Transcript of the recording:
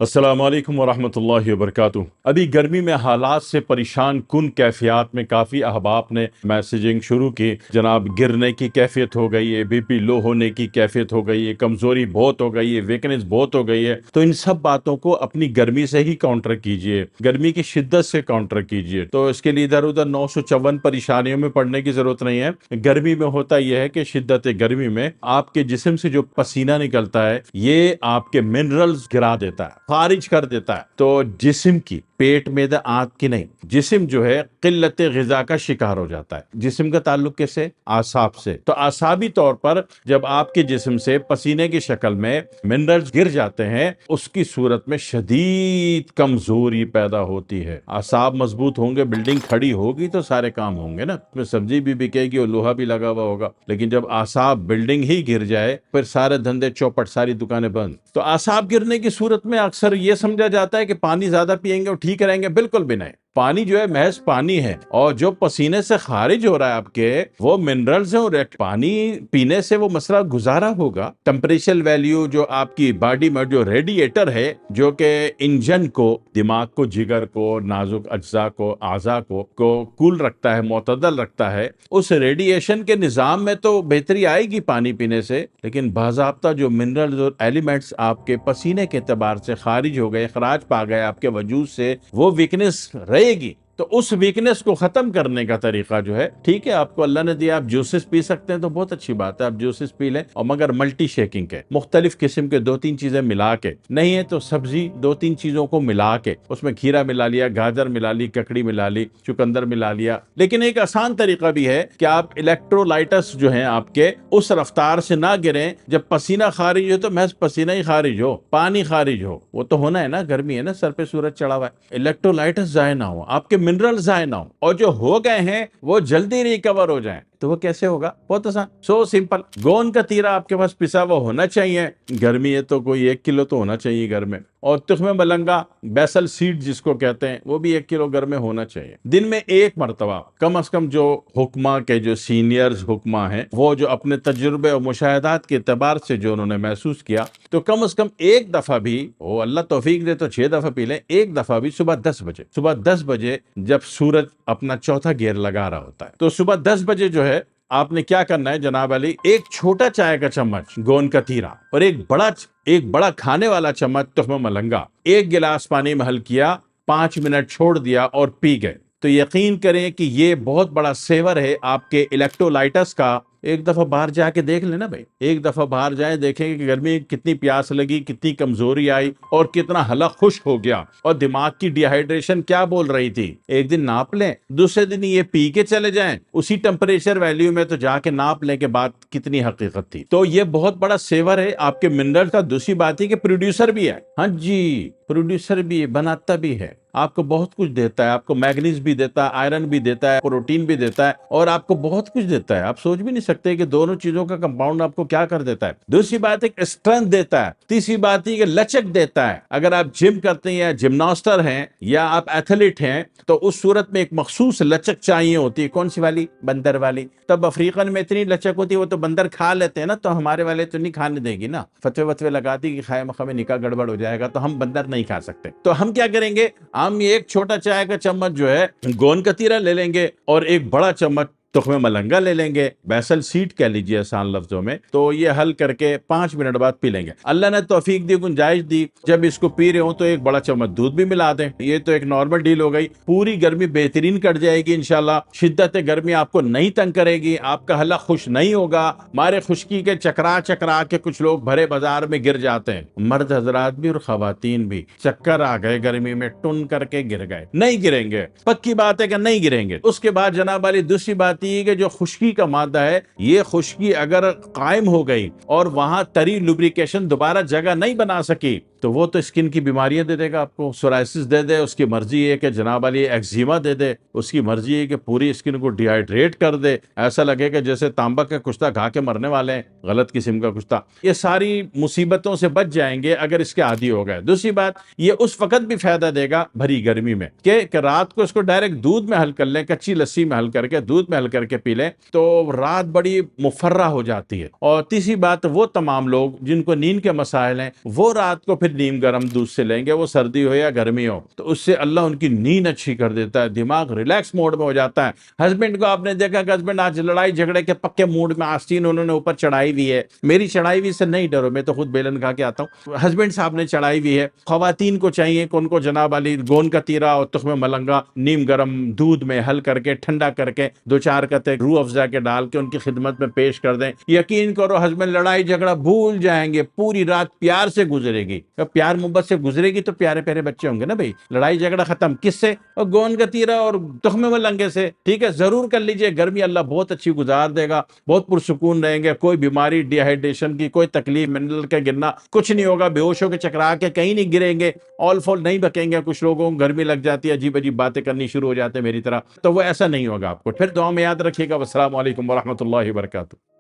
السلام علیکم ورحمۃ اللہ وبرکاتہ۔ ابھی گرمی میں حالات سے پریشان کن کیفیات میں کافی احباب نے میسیجنگ شروع کی۔ جناب گرنے کی کیفیت ہو گئی ہے، بی پی لو ہونے کی کیفیت ہو گئی ہے، کمزوری بہت ہو گئی ہے، ویکنس بہت ہو گئی ہے۔ تو ان سب باتوں کو اپنی گرمی سے ہی کاؤنٹر کیجئے، گرمی کی شدت سے کاؤنٹر کیجئے۔ تو اس کے لیے ادھر ادھر 954 پریشانیوں میں پڑنے کی ضرورت نہیں ہے۔ گرمی میں ہوتا یہ ہے کہ شدت گرمی میں آپ کے جسم سے جو پسینہ نکلتا ہے یہ آپ کے منرلز گرا دیتا ہے، خارج کر دیتا ہے۔ تو جسم کی پیٹ معدہ آنت کی نہیں، جسم جو ہے قلت غذا کا شکار ہو جاتا ہے۔ جسم کا تعلق کیسے؟ اعصاب سے۔ تو اعصابی طور پر جب آپ کے جسم سے پسینے کی شکل میں منرلز گر جاتے ہیں، اس کی صورت میں شدید کمزوری پیدا ہوتی ہے۔ اعصاب مضبوط ہوں گے، بلڈنگ کھڑی ہوگی تو سارے کام ہوں گے نا، اس میں سبزی بھی بکے گی اور لوہا بھی لگا ہوا ہوگا۔ لیکن جب اعصاب بلڈنگ ہی گر جائے پھر سارے دھندے چوپٹ، ساری دکانیں بند۔ تو اعصاب گرنے کی صورت میں اکثر یہ سمجھا جاتا ہے کہ پانی زیادہ پیئیں گے اور ٹھیک رہیں گے، بالکل بھی نہیں۔ پانی جو ہے محض پانی ہے، اور جو پسینے سے خارج ہو رہا ہے آپ کے وہ منرلز ہیں، اور پانی پینے سے وہ مسئلہ گزارا ہوگا۔ ٹمپریچر ویلیو جو آپ کی باڈی میں جو ریڈیٹر ہے، جو کہ انجن کو، دماغ کو، جگر کو، نازک اجزاء کو، اعضاء کو کول رکھتا ہے، معتدل رکھتا ہے، اس ریڈیشن کے نظام میں تو بہتری آئے گی پانی پینے سے، لیکن باضابطہ جو منرلز اور ایلیمنٹس آپ کے پسینے کے اعتبار سے خارج ہو گئے، اخراج پا گئے آپ کے وجود سے، وہ ویکنس رہے گی۔ تو اس ویکنس کو ختم کرنے کا طریقہ جو ہے، ٹھیک ہے آپ کو اللہ نے دیا، آپ جوسز پی سکتے ہیں تو بہت اچھی بات ہے، آپ جوسز پی لیں، اور مگر ملٹی شیکنگ کے، مختلف قسم کے 2-3 چیزیں ملا کے، نہیں ہے تو سبزی 2-3 چیزوں کو ملا کے، اس میں کھیرا ملا لیا، گاجر ملا لی، ککڑی ملا لی، چقندر ملا لیا۔ لیکن ایک آسان طریقہ بھی ہے کہ آپ الیکٹرولائٹس جو ہیں آپ کے اس رفتار سے نہ گریں، جب پسینہ خارج ہو تو محض پسینہ ہی خارج ہو، پانی خارج ہو، وہ تو ہونا ہے نا، گرمی ہے نا، سر پہ سورج چڑھا ہوا ہے، الیکٹرولائٹس ضائع نہ ہو، آپ کے منرل ضائع نہ ہو، اور جو ہو گئے ہیں وہ جلدی ریکور ہو جائیں۔ تو وہ کیسے ہوگا؟ بہت آسان، سو سمپل۔ گون کا تیرا آپ کے پاس پسا ہوا ہونا چاہیے، گرمی ہے تو کوئی 1 کلو تو ہونا چاہیے گھر میں، اور تخم ملنگا، بیسل سیڈ جس کو کہتے ہیں، وہ بھی 1 کلو گھر میں ہونا چاہیے۔ دن میں 1 مرتبہ کم از کم، جو حکمہ کے جو سینئرز حکمہ ہیں، وہ جو اپنے تجربے اور مشاہدات کے اعتبار سے جو انہوں نے محسوس کیا، تو کم از کم 1 دفعہ بھی، وہ اللہ توفیق دے تو 6 دفعہ پی لیں، 1 دفعہ بھی صبح 10 بجے جب سورج اپنا چوتھا گیئر لگا رہا ہوتا ہے، تو صبح 10 بجے جو ہے آپ نے کیا کرنا ہے جناب علی، 1 چھوٹا چائے کا چمچ گون کا تیرا اور ایک بڑا کھانے والا چمچ تخم ملنگا، 1 گلاس پانی میں حل کیا، 5 منٹ چھوڑ دیا اور پی گئے، تو یقین کریں کہ یہ بہت بڑا سیور ہے آپ کے الیکٹرولائٹس کا۔ ایک دفعہ باہر جا کے دیکھ لینا بھائی، ایک دفعہ باہر جائیں، دیکھیں کہ گرمی میں کتنی پیاس لگی، کتنی کمزوری آئی، اور کتنا حلق خشک ہو گیا، اور دماغ کی ڈی ہائیڈریشن کیا بول رہی تھی۔ ایک دن ناپ لیں، دوسرے دن یہ پی کے چلے جائیں اسی ٹمپریچر ویلیو میں، تو جا کے ناپ لیں کہ بات کتنی حقیقت تھی۔ تو یہ بہت بڑا سیور ہے آپ کے منرل کا۔ دوسری بات ہے کہ پروڈیوسر بھی ہے، ہاں جی، پروڈیوسر بھی ہے، بناتا بھی ہے، آپ کو بہت کچھ دیتا ہے، آپ کو میگنیز بھی دیتا ہے، آئرن بھی دیتا ہے، پروٹین بھی دیتا ہے، اور آپ کو بہت کچھ دیتا ہے۔ آپ سوچ بھی نہیں سکتے کہ دونوں چیزوں کا کمپاؤنڈ آپ کو کیا کر دیتا ہے۔ دوسری بات ہے کہ اسٹرینتھ دیتا ہے، تیسری بات ہے کہ لچک دیتا ہے۔ اگر آپ جم کرتے ہیں یا جمناسٹر ہیں یا آپ ایتھلیٹ ہیں تو اس صورت میں ایک مخصوص لچک چاہیے ہوتی ہے، کون سی والی؟ بندر والی۔ تب افریقن میں اتنی لچک ہوتی ہے، وہ تو بندر کھا لیتے ہیں نا، تو ہمارے والے تو نہیں کھانے دے گی نا، فتوے وتوے لگاتی کہ خائے مخہ میں نکاح گڑبڑ ہو جائے گا، تو ہم بندر نہیں کھا سکتے۔ تو ہم کیا کریں گے، ہم یہ 1 چھوٹا چائے کا چمچ جو ہے گون کا تیرا لے لیں گے، اور 1 بڑا چمچ تخم ملنگا لے لیں گے، بیسل سیڈ کہہ لیجیے آسان لفظوں میں، تو یہ حل کر کے 5 منٹ بعد پی لیں گے۔ اللہ نے توفیق دی، گنجائش دی، جب اس کو پی رہے ہوں تو 1 بڑا چمچ دودھ بھی ملا دیں، یہ تو ایک نارمل ڈیل ہو گئی، پوری گرمی بہترین کٹ جائے گی انشاءاللہ۔ شدت گرمی آپ کو نہیں تنگ کرے گی، آپ کا حلق خوش نہیں ہوگا۔ مارے خشکی کے چکرا کے کچھ لوگ بھرے بازار میں گر جاتے ہیں، مرد حضرات بھی اور خواتین بھی، چکر آ گئے گرمی میں، ٹن کر کے گر گئے۔ نہیں گریں گے، پکی بات ہے کہ نہیں گریں گے۔ اس کے بعد جناب علی دوسری بات یہ کہ جو خشکی کا مادہ ہے، یہ خشکی اگر قائم ہو گئی اور وہاں تری لوبریکیشن دوبارہ جگہ نہیں بنا سکی، تو وہ تو اسکن کی بیماریاں دے دے گا آپ کو، سورائسس دے دے، اس کی مرضی ہے کہ جناب علی ایکزیما دے دے، اس کی مرضی ہے کہ پوری اسکن کو ڈی ہائیڈریٹ کر دے، ایسا لگے کہ جیسے تانبا کا کشتہ کھا کے مرنے والے ہیں، غلط قسم کا کشتہ۔ یہ ساری مصیبتوں سے بچ جائیں گے اگر اس کے عادی ہو گئے۔ دوسری بات، یہ اس وقت بھی فائدہ دے گا بھری گرمی میں کہ رات کو اس کو ڈائریکٹ دودھ میں حل کر لیں، کچی لسی میں حل کر کے، دودھ میں حل کر کے پی لیں، تو رات بڑی مفرہ ہو جاتی ہے۔ اور تیسری بات، وہ تمام لوگ جن کو نیند کے مسائل ہیں، وہ رات کو پھر نیم گرم دودھ سے لیں گے، وہ سردی ہو یا گرمی ہو، تو اس سے اللہ ان کی نیند اچھی کر دیتا ہے، دماغ ریلیکس موڈ میں ہو جاتا ہے۔ ہسبینڈ کو آپ نے دیکھا کہ ہسبینڈ آج لڑائی جھگڑے کے پکے موڈ میں، آستین انہوں نے اوپر چڑھائی ہوئی ہے، میری چڑھائی ہوئی سے نہیں ڈرو، میں تو خود بیلن کھا کے آتا ہوں، ہسبینڈ صاحب نے چڑھائی ہوئی ہے۔ خواتین کو چاہیے کہ ان کو جناب علی گون کا تیرا اور تخم ملنگا نیم گرم دودھ میں حل کر کے ٹھنڈا کر کے 2-4 قطرے روح افزا کے ڈال کے ان کی خدمت میں پیش کر دیں۔ یقین کرو ہسبینڈ لڑائی جھگڑا بھول جائیں گے، پوری رات پیار سے گزرے گی، پیار محبت سے گزرے گی تو پیارے پیارے بچے ہوں گے نا بھائی۔ لڑائی جھگڑا ختم کس سے؟ اور گون کا تیرا اور تخم ملنگے سے۔ ٹھیک ہے، ضرور کر لیجئے، گرمی اللہ بہت اچھی گزار دے گا، بہت پرسکون رہیں گے، کوئی بیماری ڈی ہائیڈریشن کی کوئی تکلیف، منرل کے گرنا کچھ نہیں ہوگا، بے ہوش ہو کے چکرا کے کہیں نہیں گریں گے، آل فول نہیں بکیں گے۔ کچھ لوگوں کو گرمی لگ جاتی ہے، عجیب عجیب باتیں کرنی شروع ہو جاتے ہیں میری طرح، تو وہ ایسا نہیں ہوگا آپ کو۔ پھر دعا میں یاد رکھیے گا۔ والسلام علیکم ورحمۃ اللہ وبرکاتہ۔